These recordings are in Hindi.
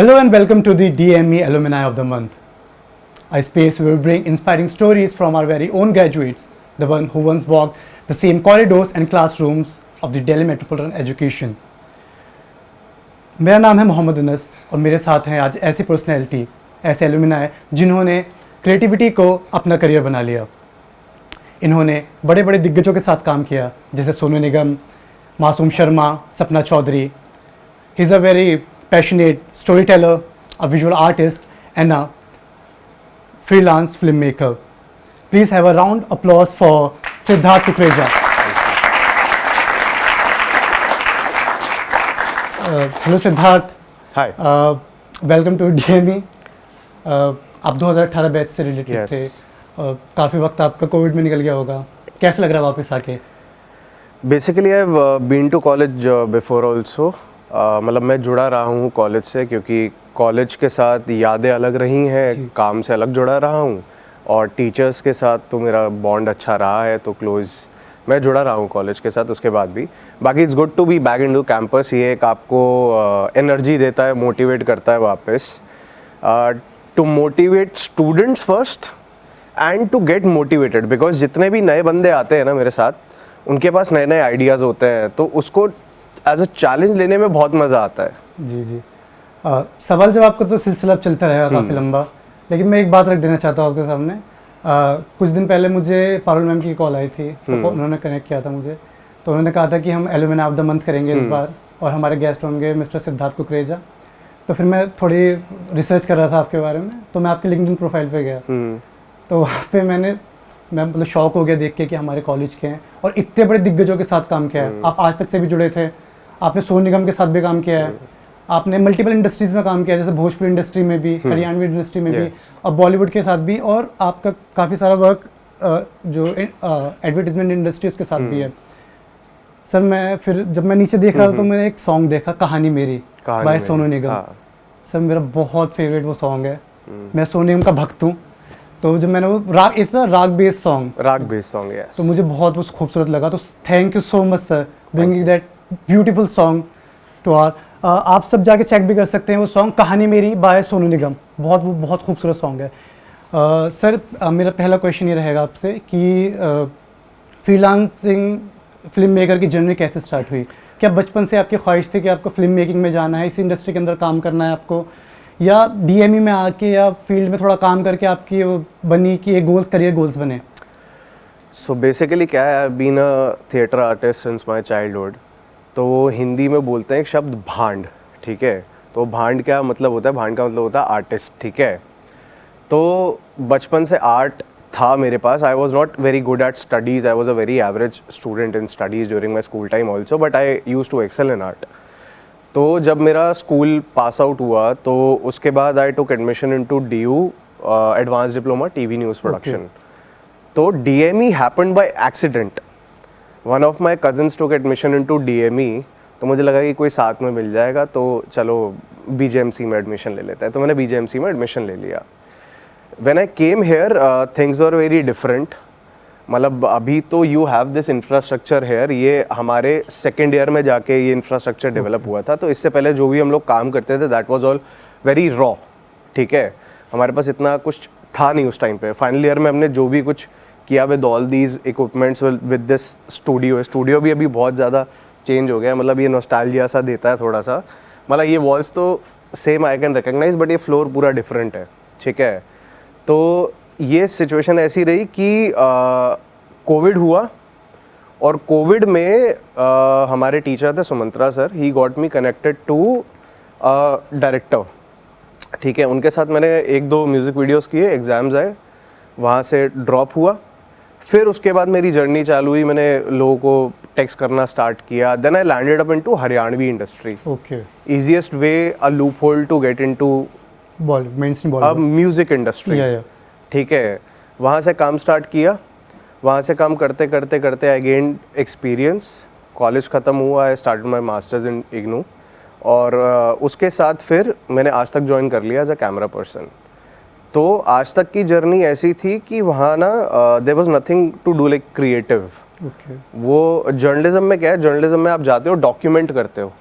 Hello and welcome to the DME Alumni of the Month, a space where we bring inspiring stories from our very own graduates, the one who once walked the same corridors and classrooms of the Delhi Metropolitan Education. मेरा नाम है मोहम्मद अनस और मेरे साथ हैं आज ऐसी पर्सनैलिटी, ऐसे एलुमिनाई जिन्होंने क्रिएटिविटी को अपना करियर बना लिया। इन्होंने बड़े बड़े दिग्गजों के साथ काम किया, जैसे Sonu Nigam, Masoom Sharma, Sapna Chaudhary. He is a very passionate storyteller, a visual artist, and a freelance filmmaker. Please have a round applause for Siddharth Kukreja. Hello Siddharth. Hi. Welcome to DME. आप 2018 बैच से रिलेटेड थे। काफ़ी वक्त आपका कोविड में निकल गया होगा, कैसा लग रहा है वापस आके? Basically I've been to college before also. मतलब मैं जुड़ा रहा हूँ कॉलेज से, क्योंकि कॉलेज के साथ यादें अलग रही हैं, काम से अलग जुड़ा रहा हूँ, और टीचर्स के साथ तो मेरा बॉन्ड अच्छा रहा है, तो क्लोज मैं जुड़ा रहा हूँ कॉलेज के साथ उसके बाद भी। बाकी it's good to be back into campus. ये एक आपको एनर्जी देता है, मोटिवेट करता है वापस, to motivate students first and to get motivated, because जितने भी नए बंदे आते हैं ना मेरे साथ, उनके पास नए नए आइडियाज़ होते हैं, तो उसको एज अ चैलेंज लेने में बहुत मज़ा आता है। जी। सवाल जवाब का तो सिलसिला चलता रहेगा काफ़ी लंबा, लेकिन मैं एक बात रख देना चाहता हूँ आपके सामने। कुछ दिन पहले मुझे पारुल मैम की कॉल आई थी, तो उन्होंने कनेक्ट किया था मुझे, तो उन्होंने कहा था कि हम एलुमनी ऑफ द मंथ करेंगे इस बार, और हमारे गेस्ट होंगे मिस्टर सिद्धार्थ कुकरेजा। तो फिर मैं थोड़ी रिसर्च कर रहा था आपके बारे में, तो मैं आपके लिंक्डइन प्रोफाइल पे गया, तो वहाँ पे मैं मतलब शौक हो गया देख के कि हमारे कॉलेज के हैं और इतने बड़े दिग्गजों के साथ काम किया है। आप आज तक से भी जुड़े थे, आपने सोनू निगम के साथ भी काम किया है, आपने मल्टीपल इंडस्ट्रीज़ में काम किया है, जैसे भोजपुरी इंडस्ट्री में भी, हरियाणवी इंडस्ट्री में भी, और बॉलीवुड के साथ भी, और आपका काफ़ी सारा वर्क जो एडवर्टीजमेंट इंडस्ट्री उसके साथ भी है। सर मैं फिर जब मैं नीचे देख रहा था तो मैंने एक सॉन्ग देखा, कहानी मेरी बाय सोनू निगम। सर मेरा बहुत फेवरेट वो सॉन्ग है, मैं सोनू निगम का भक्त हूँ। तो जब मैंने वो राग बेस्ड सॉन्ग तो मुझे बहुत वो खूबसूरत लगा। तो thank you so much sir bringing that beautiful song to our. आप सब जाके चेक भी कर सकते हैं वो सॉन्ग, कहानी मेरी बाय सोनू निगम, बहुत खूबसूरत सॉन्ग है। सर मेरा पहला क्वेश्चन ये रहेगा आपसे कि फ्रीलांसिंग फिल्म मेकर की जर्नी कैसे स्टार्ट हुई? क्या बचपन से आपकी ख्वाहिश थी कि आपको फिल्म मेकिंग में जाना है, इस इंडस्ट्री के अंदर काम करना है आपको, या डीएमई में आके या फील्ड में थोड़ा काम करके आपकी वो बनी कि एक करियर गोल्स बने? सो बेसिकली क्या है, I have been a theatre artist since my childhood. तो हिंदी में बोलते हैं एक शब्द भांड, ठीक है? तो भांड क्या मतलब होता है? भांड का मतलब होता है आर्टिस्ट, ठीक है? तो बचपन से आर्ट था मेरे पास। I was not very good at studies, I was a very average student in studies during my school time also, but I use to excel in art. तो जब मेरा स्कूल पास आउट हुआ तो उसके बाद I took admission into DU advance diploma TV news production. तो DME happened by accident. One of my cousins took admission into DME, तो मुझे लगा कि कोई साथ में मिल जाएगा, तो चलो BJMC में एडमिशन ले लेता है, तो मैंने BJMC में एडमिशन ले लिया। When I came here things were very different. मतलब अभी तो you have this infrastructure here, ये हमारे सेकेंड ईयर में जाके ये इंफ्रास्ट्रक्चर डेवलप हुआ था। तो इससे पहले जो भी हम लोग काम करते थे that was all very raw, ठीक है? हमारे पास इतना कुछ था नहीं उस टाइम पे। फाइनल ईयर में हमने जो भी कुछ किया with all these equipments, with this studio भी अभी बहुत ज़्यादा चेंज हो गया, मतलब ये नॉस्टैल्जिया सा देता है थोड़ा सा। मतलब ये वॉल्स तो same I can recognise, but ये फ्लोर पूरा डिफरेंट है, ठीक है? तो ये सिचुएशन ऐसी रही कि कोविड हुआ, और कोविड में हमारे टीचर थे Sumantra sir, he got me connected to director, ठीक है? उनके साथ मैंने 1-2 म्यूज़िक वीडियोस किए, एग्ज़ाम्स आए, वहाँ से ड्रॉप हुआ। फिर उसके बाद मेरी जर्नी चालू हुई, मैंने लोगों को टेक्स्ट करना स्टार्ट किया। Then I landed up into Haryanvi industry. Okay, easiest way, a loophole to get into music industry, ठीक है? वहाँ से काम स्टार्ट किया, वहाँ से काम करते करते आई गेन एक्सपीरियंस। कॉलेज ख़त्म हुआ, I started my masters in IGNOU, और उसके साथ फिर मैंने आज तक ज्वाइन कर लिया एज अ कैमरा पर्सन। तो आज तक की जर्नी ऐसी थी कि वहाँ ना there was nothing to do like creative. वो जर्नलिज्म में क्या है, जर्नलिज्म में आप जाते हो, डॉक्यूमेंट करते हो,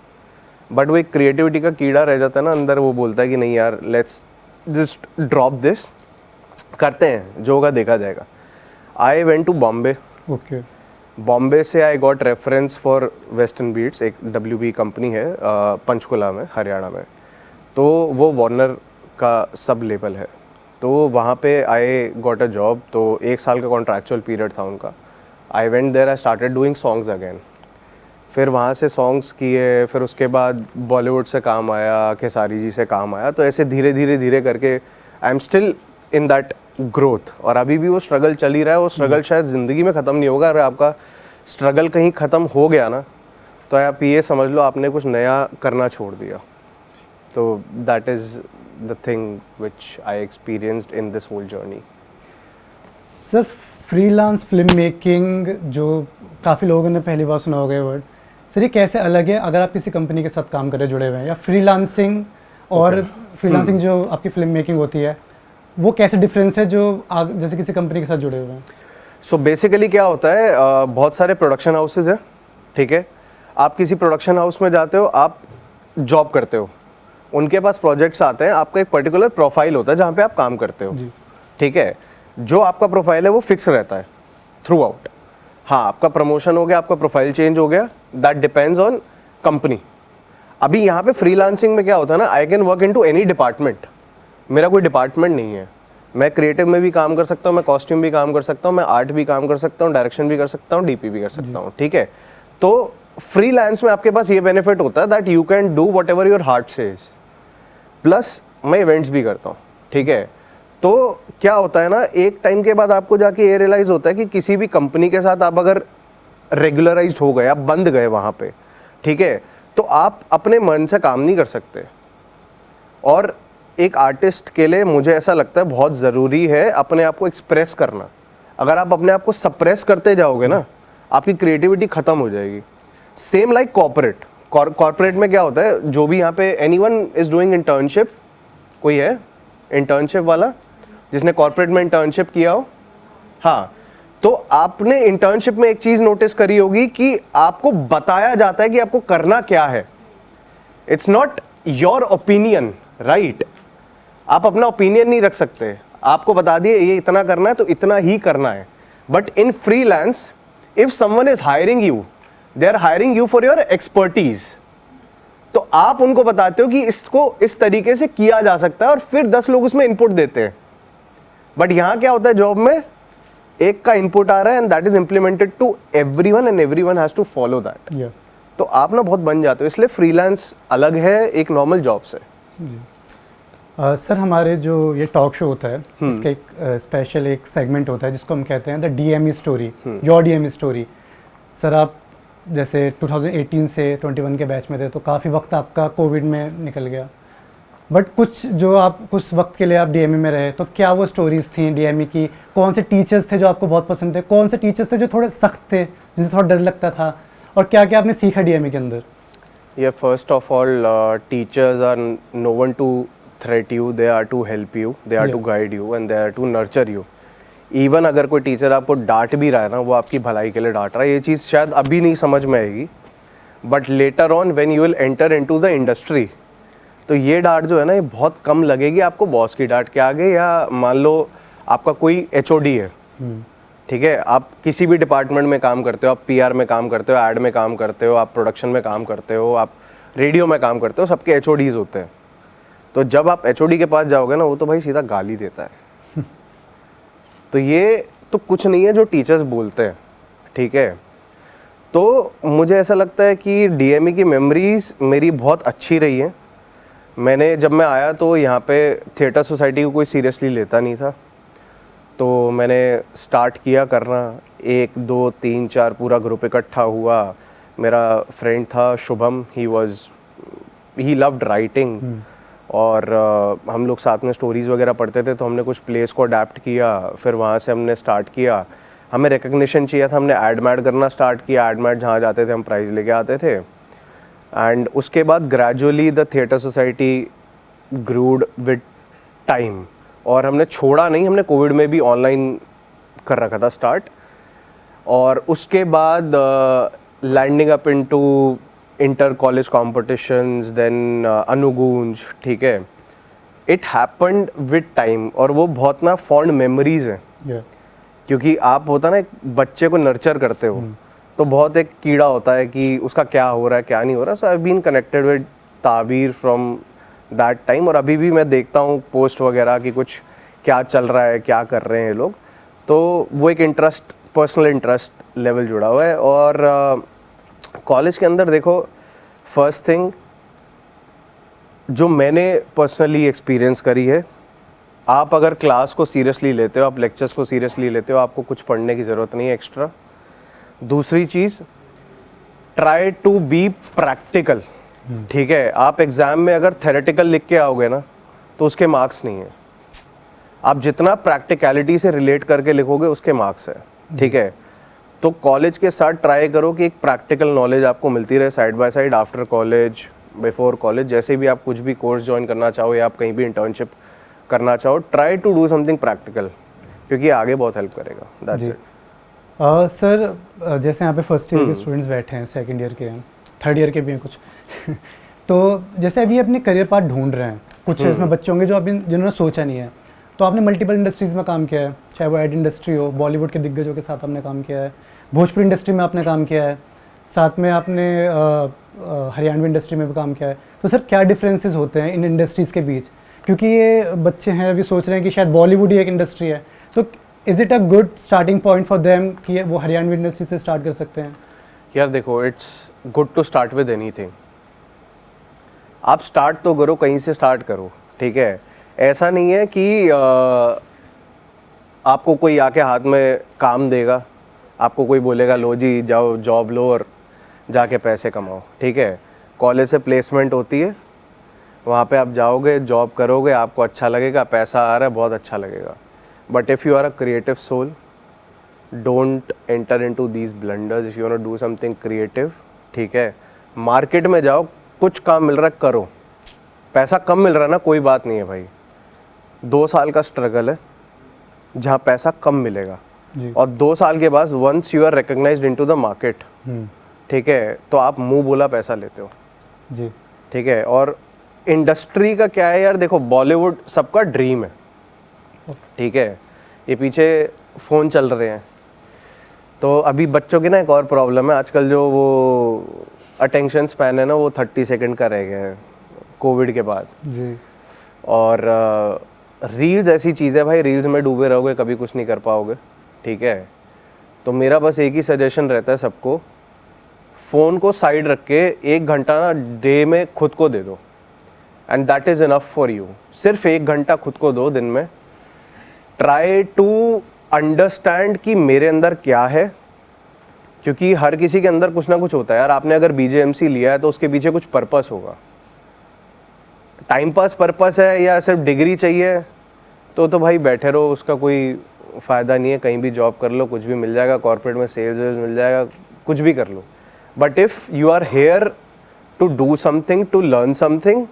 बट वो एक क्रिएटिविटी का कीड़ा रह जाता है ना अंदर, वो बोलता है कि नहीं यार लेट्स जस्ट ड्रॉप दिस, करते हैं, जो होगा देखा जाएगा। I went to Bombay. Okay. Bombay से I got reference for Western Beats, एक WB कंपनी है पंचकुला में, हरियाणा में। तो वो वार्नर का सब लेबल है, तो वहाँ पे आई गॉट अ जॉब। तो 1 साल का कॉन्ट्रैक्चुअल पीरियड था उनका। I went there, I started doing songs again. फिर वहाँ से सॉन्ग्स किए, फिर उसके बाद बॉलीवुड से काम आया, खेसारी जी से काम आया। तो ऐसे धीरे धीरे धीरे करके I am still in that growth, और अभी भी वो स्ट्रगल चल ही रहा है। वो स्ट्रगल शायद ज़िंदगी में ख़त्म नहीं होगा। अगर आपका स्ट्रगल कहीं ख़त्म हो गया ना, तो आप ये समझ लो आपने कुछ नया करना छोड़ दिया। तो that is the thing which I experienced in this whole journey. Sir freelance film making, जो काफ़ी लोगों ने पहली बार सुना होगा ये वर्ड, सर ये कैसे अलग है अगर आप किसी कंपनी के साथ काम कर रहे जुड़े हुए हैं, या फ्रीलांसिंग और फ्रीलांसिंग जो आपकी फिल्म मेकिंग होती है वो कैसे डिफरेंस है जो जैसे किसी कंपनी के साथ जुड़े हुए हैं? सो बेसिकली क्या होता है, बहुत सारे प्रोडक्शन हाउसेज हैं, ठीक है। आप किसी प्रोडक्शन हाउस में जाते हो, आप जॉब करते हो, उनके पास प्रोजेक्ट्स आते हैं, आपका एक पर्टिकुलर प्रोफाइल होता है जहाँ पे आप काम करते हो, ठीक है। जो आपका प्रोफाइल है वो फिक्स रहता है थ्रू आउट। हाँ, आपका प्रमोशन हो गया, आपका प्रोफाइल चेंज हो गया, दैट डिपेंड्स ऑन कंपनी। अभी यहाँ पे फ्रीलांसिंग में क्या होता है ना, I can work into any department. मेरा कोई डिपार्टमेंट नहीं है, मैं क्रिएटिव में भी काम कर सकता हूँ, मैं कॉस्ट्यूम भी काम कर सकता हूँ, मैं आर्ट भी काम कर सकता हूँ, डायरेक्शन भी कर सकता हूँ, DP भी कर सकता हूँ, ठीक है। तो फ्रीलांस में आपके पास ये बेनिफिट होता है that you can do what ever your heart says. Plus मैं इवेंट्स भी करता हूँ, ठीक है। तो क्या होता है ना, एक टाइम के बाद आपको जाके ये रियलाइज़ होता है कि किसी भी कंपनी के साथ आप अगर रेगुलराइज्ड हो गए, आप बंद गए वहाँ पे, ठीक है, तो आप अपने मन से काम नहीं कर सकते। और एक आर्टिस्ट के लिए मुझे ऐसा लगता है बहुत ज़रूरी है अपने आप को एक्सप्रेस करना। अगर आप अपने आप को सप्रेस करते जाओगे ना, आपकी क्रिएटिविटी ख़त्म हो जाएगी। Same like corporate. कॉर्पोरेट में क्या होता है, जो भी यहाँ पे एनीवन इज़ डूइंग इंटर्नशिप, कोई है इंटर्नशिप वाला जिसने कॉर्पोरेट में इंटर्नशिप किया हो? हाँ, तो आपने इंटर्नशिप में एक चीज़ नोटिस करी होगी कि आपको बताया जाता है कि आपको करना क्या है। It's not your opinion, right? आप अपना ओपिनियन नहीं रख सकते, आपको बता दिए ये इतना करना है तो इतना ही करना है। But in freelance, if someone is hiring you, they are hiring you for your expertise. तो आप उनको बताते हो कि इसको इस तरीके से किया जा सकता है, और फिर 10 लोग उसमें इनपुट देते हैं। बट यहां क्या होता है, जॉब में एक का इनपुट आ रहा है and that is implemented to everyone and everyone has to follow that. तो आप ना बहुत बन जाते हो, इसलिए फ्रीलांस अलग है एक नॉर्मल जॉब से। सर हमारे जो ये टॉक शो होता है, इसका एक स्पेशल एक सेगमेंट होता है जिसको हम कहते हैं the DME story, your DME story. Sir आप जैसे 2018 से 21 के बैच में थे, तो काफ़ी वक्त आपका कोविड में निकल गया, बट कुछ वक्त के लिए आप DME में रहे, तो क्या वो स्टोरीज थी DME की? कौन से टीचर्स थे जो आपको बहुत पसंद थे? कौन से टीचर्स थे जो थोड़े सख्त थे, जिनसे थोड़ा डर लगता था? और क्या क्या आपने सीखा DME के अंदर? Yeah, first of all, teachers are no one to threat you, they are to help you, they are to guide you and they are to nurture you. Even अगर कोई टीचर आपको डांट भी रहा है ना, वो आपकी भलाई के लिए डांट रहा है। ये चीज़ शायद अभी नहीं समझ में आएगी, but later on when you will enter into the industry, तो ये डांट जो है ना, ये बहुत कम लगेगी आपको बॉस की डांट के आगे। या मान लो आपका कोई HOD है, ठीक है, आप किसी भी डिपार्टमेंट में काम करते हो, आप PR में काम करते हो, एड में काम करते हो, आप प्रोडक्शन में काम करते हो, आप रेडियो में काम करते हो, सबके HODs होते हैं। तो जब आप HOD के पास जाओगे ना, वो तो भाई सीधा गाली देता है। तो ये तो कुछ नहीं है जो टीचर्स बोलते हैं, ठीक है। तो मुझे ऐसा लगता है कि DME की मेमोरीज मेरी बहुत अच्छी रही हैं। जब मैं आया तो यहाँ पे थिएटर सोसाइटी को कोई सीरियसली लेता नहीं था, तो मैंने स्टार्ट किया करना, 1 2 3 4 पूरा ग्रुप इकट्ठा हुआ। मेरा फ्रेंड था शुभम, ही लव्ड राइटिंग, और हम लोग साथ में स्टोरीज़ वगैरह पढ़ते थे, तो हमने कुछ प्लेस को अडेप्ट किया। फिर वहाँ से हमने स्टार्ट किया, हमें रिकग्निशन चाहिए था, हमने एड मैड करना स्टार्ट किया। एड मैड जहाँ जाते थे हम प्राइज़ लेके आते थे। एंड उसके बाद gradually the theatre society grewed with time, और हमने छोड़ा नहीं, हमने कोविड में भी ऑनलाइन कर रखा था स्टार्ट। और उसके बाद landing up into inter college competitions, then Anugoonj, ठीक है, इट हैपेंड विद टाइम, और वो बहुत ना फॉन्ड मेमोरीज हैं, Yeah. क्योंकि आप होता ना एक बच्चे को नर्चर करते हो, तो बहुत एक कीड़ा होता है कि उसका क्या हो रहा है क्या नहीं हो रहा. So I have been connected with Tabeer from that time, और अभी भी मैं देखता हूँ पोस्ट वगैरह कि कुछ क्या चल रहा है, क्या कर रहे हैं ये लोग, तो वो एक इंटरेस्ट, पर्सनल इंटरेस्ट लेवल जुड़ा हुआ है. और कॉलेज के अंदर देखो, फर्स्ट थिंग जो मैंने पर्सनली एक्सपीरियंस करी है, आप अगर क्लास को सीरियसली लेते हो, आप लेक्चर्स को सीरियसली लेते हो, आपको कुछ पढ़ने की ज़रूरत नहीं है एक्स्ट्रा. दूसरी चीज़, ट्राई टू बी प्रैक्टिकल, ठीक है. आप एग्ज़ाम में अगर थेरेटिकल लिख के आओगे ना, तो उसके मार्क्स नहीं है. आप जितना प्रैक्टिकलिटी से रिलेट करके लिखोगे उसके मार्क्स है, ठीक है. तो कॉलेज के साथ ट्राई करो कि एक प्रैक्टिकल नॉलेज आपको मिलती रहे side by side, after college, before college, जैसे भी आप कुछ भी कोर्स ज्वाइन करना चाहो या आप कहीं भी इंटर्नशिप करना चाहो, try to do something practical, क्योंकि आगे बहुत हेल्प करेगा. That's it. सर जैसे यहाँ पे फर्स्ट ईयर के स्टूडेंट्स बैठे हैं, सेकंड ईयर के हैं, थर्ड ईयर के भी हैं कुछ तो जैसे अभी अपने करियर पाथ ढूंढ रहे हैं, कुछ इसमें बच्चे होंगे जो अभी जिन्होंने सोचा नहीं है, तो आपने मल्टीपल इंडस्ट्रीज़ में काम किया है, चाहे वो एड इंडस्ट्री हो, बॉलीवुड के दिग्गजों के साथ आपने काम किया है, भोजपुरी इंडस्ट्री में आपने काम किया है, साथ में आपने हरियाणवी इंडस्ट्री में भी काम किया है. तो सर क्या डिफरेंसेस होते हैं इन इंडस्ट्रीज़ के बीच, क्योंकि ये बच्चे हैं अभी सोच रहे हैं कि शायद बॉलीवुड ही एक इंडस्ट्री है, तो is it a good starting point for them कि वो हरियाणवी इंडस्ट्री से स्टार्ट कर सकते हैं? यार देखो, it's good to start with anything. आप स्टार्ट तो करो, कहीं से स्टार्ट करो, ठीक है. ऐसा नहीं है कि आपको कोई आके हाथ में काम देगा, आपको कोई बोलेगा लो जी जाओ जॉब लो और जाके पैसे कमाओ, ठीक है. कॉलेज से प्लेसमेंट होती है, वहाँ पे आप जाओगे, जॉब करोगे, आपको अच्छा लगेगा, पैसा आ रहा है, बहुत अच्छा लगेगा. But if you are a creative soul, don't enter into these blunders. If you want to do something creative, ठीक है, मार्केट में जाओ, कुछ काम मिल रहा है करो. पैसा कम मिल रहा है ना, कोई बात नहीं है भाई, 2 साल का स्ट्रगल है जहाँ पैसा कम मिलेगा, और 2 साल के बाद once you are recognised into the market, ठीक है, तो आप मुंह बोला पैसा लेते हो जी, ठीक है. और इंडस्ट्री का क्या है यार, देखो बॉलीवुड सबका ड्रीम है, ठीक है. ये पीछे फ़ोन चल रहे हैं, तो अभी बच्चों की ना एक और प्रॉब्लम है आजकल, जो वो अटेंशन स्पैन है ना, वो 30 सेकंड का रह गया है कोविड के बाद जी. और रील्स ऐसी चीज़ है भाई, रील्स में डूबे रहोगे कभी कुछ नहीं कर पाओगे, ठीक है. तो मेरा बस एक ही सजेशन रहता है सबको, फ़ोन को साइड रख के 1 घंटा डे में खुद को दे दो, and that is enough for you. सिर्फ 1 घंटा खुद को दो दिन में. ट्राई टू अंडरस्टैंड कि मेरे अंदर क्या है, क्योंकि हर किसी के अंदर कुछ ना कुछ होता है यार. आपने अगर BJMC लिया है तो उसके पीछे कुछ पर्पस होगा. टाइम पास पर्पस है या सिर्फ डिग्री चाहिए, तो भाई बैठे रहो, उसका कोई फ़ायदा नहीं है. कहीं भी जॉब कर लो, कुछ भी मिल जाएगा, कॉर्पोरेट में सेल्स वेल्स मिल जाएगा, कुछ भी कर लो. But if you are here to do something, to learn something,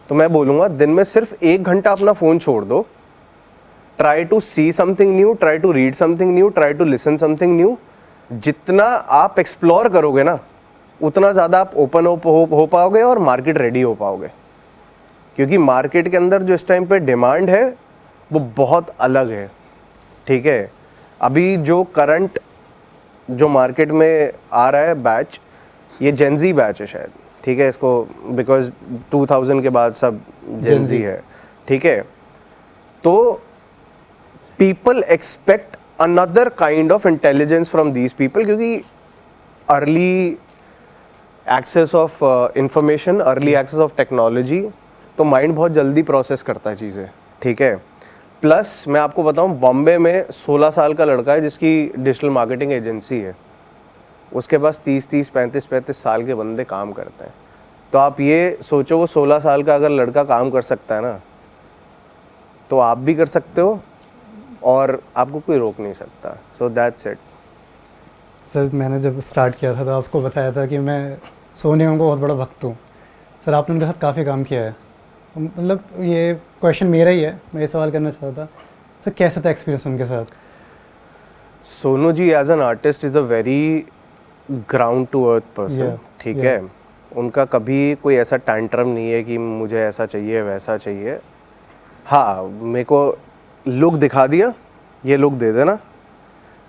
तो मैं बोलूँगा दिन में सिर्फ 1 घंटा अपना फ़ोन छोड़ दो. Try to see something new, try to read something new, try to listen something new. जितना आप एक्सप्लोर करोगे ना, उतना ज़्यादा आप ओपन हो पाओगे और मार्केट रेडी हो पाओगे. क्योंकि मार्केट के अंदर जो इस टाइम पे डिमांड है वो बहुत अलग है, ठीक है. अभी जो करंट जो मार्केट में आ रहा है बैच, ये जेनजी बैच है शायद, ठीक है. इसको बिकॉज 2000 के बाद सब जेनजी है, ठीक है. तो people expect another kind of intelligence from these people, क्योंकि early access of information, early access of technology, तो माइंड बहुत जल्दी प्रोसेस करता है चीज़ें, ठीक है. प्लस मैं आपको बताऊं, बॉम्बे में 16 साल का लड़का है जिसकी डिजिटल मार्केटिंग एजेंसी है, उसके पास 30-30, 35-35 साल के बंदे काम करते हैं. तो आप ये सोचो, वो 16 साल का अगर लड़का काम कर सकता है ना, तो आप भी कर सकते हो और आपको कोई रोक नहीं सकता. So that's it. सर मैंने जब स्टार्ट किया था तो आपको बताया था कि मैं सोनू निगम का बहुत बड़ा भक्त हूँ. सर आपने उनके साथ काफ़ी काम किया है, मतलब ये क्वेश्चन मेरा ही है, मैं ये सवाल करना चाहता था. सर कैसा था एक्सपीरियंस उनके साथ? Sonu ji as an artist is a very ground to earth person, Yeah, ठीक yeah. है। उनका कभी कोई ऐसा टैंट्रम नहीं है कि मुझे ऐसा चाहिए वैसा चाहिए। हाँ, मेरे को लुक दिखा दिया, ये लुक दे देना,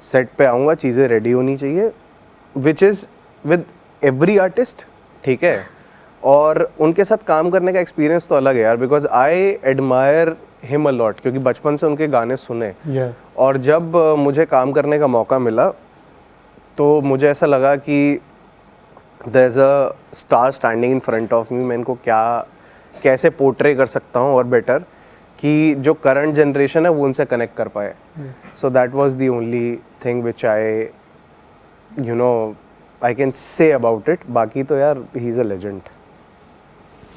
सेट पे आऊँगा, चीज़ें रेडी होनी चाहिए, which is with every artist, ठीक है। और उनके साथ काम करने का एक्सपीरियंस तो अलग है यार, because I admire him a lot, क्योंकि बचपन से उनके गाने सुने। Yeah. और जब मुझे काम करने का मौका मिला तो मुझे ऐसा लगा कि there is a star standing in front of me, मैं इनको कैसे पोर्ट्रे कर सकता हूँ और बेटर कि जो करंट जनरेशन है वो उनसे कनेक्ट कर पाए। So that was the only thing which I I can say about it. बाकी तो यार ही इज़ अ लेजेंड।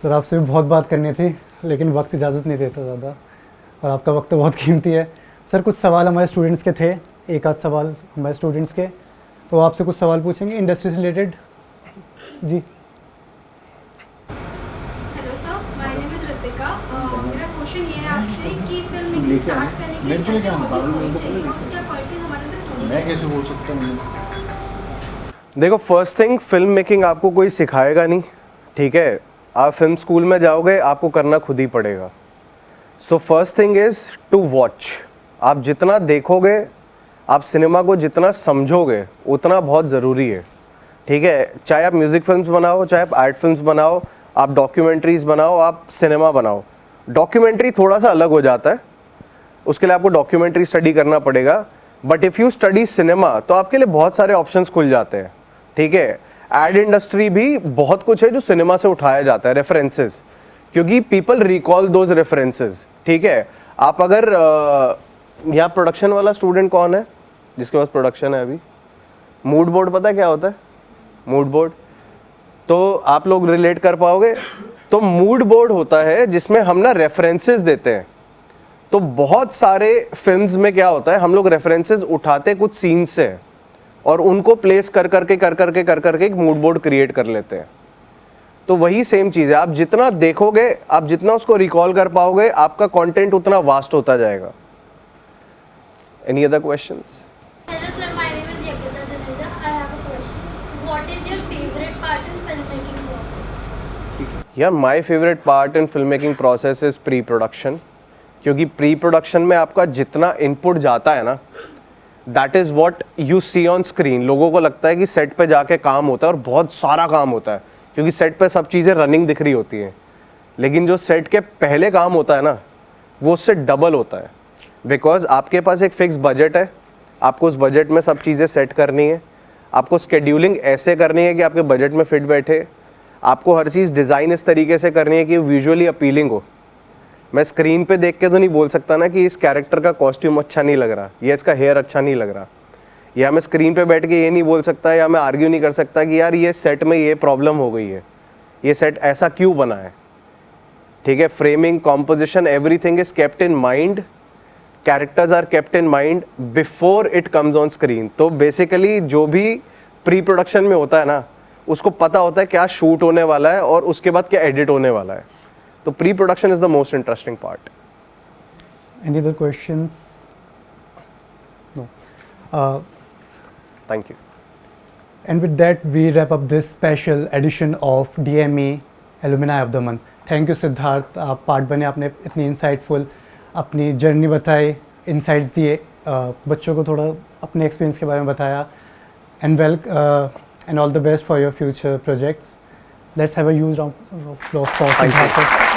सर आपसे भी बहुत बात करनी थी, लेकिन वक्त इजाज़त नहीं देता ज़्यादा, और आपका वक्त तो बहुत कीमती है। सर कुछ सवाल हमारे स्टूडेंट्स के थे, एक आध सवाल हमारे स्टूडेंट्स के, तो आपसे कुछ सवाल पूछेंगे इंडस्ट्री से रिलेटेड। जी। Hello sir, my name is Ritika. मेरा क्वेश्चन ये है आपसे कि फिल्म मेकिंग स्टार्ट करने के लिए क्या हॉबीज होनी चाहिए और क्या क्वालिटीज हमारे अंदर होनी चाहिए? मैं कैसे बोल सकता हूँ? देखो, फर्स्ट थिंग, फिल्म मेकिंग आपको कोई सिखाएगा नहीं, ठीक है। आप फिल्म स्कूल में जाओगे, आपको करना खुद ही पड़ेगा। So first thing is to watch. आप जितना देखोगे, आप सिनेमा को जितना समझोगे, उतना बहुत ज़रूरी है, ठीक है। चाहे आप म्यूज़िक फिल्म्स बनाओ, चाहे आप आर्ट फिल्म्स बनाओ, आप डॉक्यूमेंट्रीज़ बनाओ, आप सिनेमा बनाओ। डॉक्यूमेंट्री थोड़ा सा अलग हो जाता है, उसके लिए आपको डॉक्यूमेंट्री स्टडी करना पड़ेगा। But if you study cinema तो आपके लिए बहुत सारे ऑप्शंस खुल जाते हैं, ठीक है। एड इंडस्ट्री भी बहुत कुछ है जो सिनेमा से उठाया जाता है, रेफरेंसेस, क्योंकि पीपल रिकॉल दोज रेफरेंसेस, ठीक है। आप अगर यहाँ प्रोडक्शन वाला स्टूडेंट कौन है जिसके पास प्रोडक्शन है अभी? मूड बोर्ड पता है क्या होता है? मूड बोर्ड तो आप लोग रिलेट कर पाओगे। तो मूड बोर्ड होता है जिसमें हम ना रेफरेंसेस देते हैं। तो बहुत सारे फिल्म्स में क्या होता है, हम लोग रेफरेंसेस उठाते कुछ सीन्स से और उनको प्लेस कर करके एक मूड बोर्ड क्रिएट कर लेते हैं। तो वही सेम चीज़ है, आप जितना देखोगे, आप जितना उसको रिकॉल कर पाओगे, आपका कंटेंट उतना वास्ट होता जाएगा। Any other questions? Hello sir, my name is Yagita Jajuda. I have a question. What is your favorite part in filmmaking process? यार my favourite part in film making process is pre production, क्योंकि प्री प्रोडक्शन में आपका जितना इनपुट जाता है ना, that is what you see on screen. लोगों को लगता है कि सेट पे जाके काम होता है और बहुत सारा काम होता है, क्योंकि सेट पे सब चीज़ें रनिंग दिख रही होती हैं। लेकिन जो सेट के पहले काम होता है ना, वो उससे डबल होता है, बिकॉज आपके पास एक फिक्स बजट है, आपको उस बजट में सब चीज़ें सेट करनी है, आपको स्केड्यूलिंग ऐसे करनी है कि आपके बजट में फिट बैठे, आपको हर चीज़ डिज़ाइन इस तरीके से करनी है कि विजुअली अपीलिंग हो। मैं स्क्रीन पे देख के तो नहीं बोल सकता ना कि इस कैरेक्टर का कॉस्ट्यूम अच्छा नहीं लग रहा, या इसका हेयर अच्छा नहीं लग रहा, या मैं स्क्रीन पे बैठ के ये नहीं बोल सकता, या मैं आर्ग्यू नहीं कर सकता कि यार ये सेट में ये प्रॉब्लम हो गई है, ये सेट ऐसा क्यों बना है, ठीक है। Framing, composition, everything is kept in mind, characters are kept in mind before it comes on screen. तो बेसिकली जो भी प्री प्रोडक्शन में होता है ना, उसको पता होता है क्या शूट होने वाला है और उसके बाद क्या एडिट होने वाला है। तो pre production is the most interesting part. Any other questions? No. Thank you. And with that, we wrap up this special edition of DME Alumni of the Month. Thank you Siddharth, आप पार्ट बने, आपने इतनी इंसाइटफुल अपनी जर्नी बताई, इंसाइट्स दिए, बच्चों को थोड़ा अपने एक्सपीरियंस के बारे में बताया। And all the best for your future projects. Let's have a huge round of applause for Siddharth.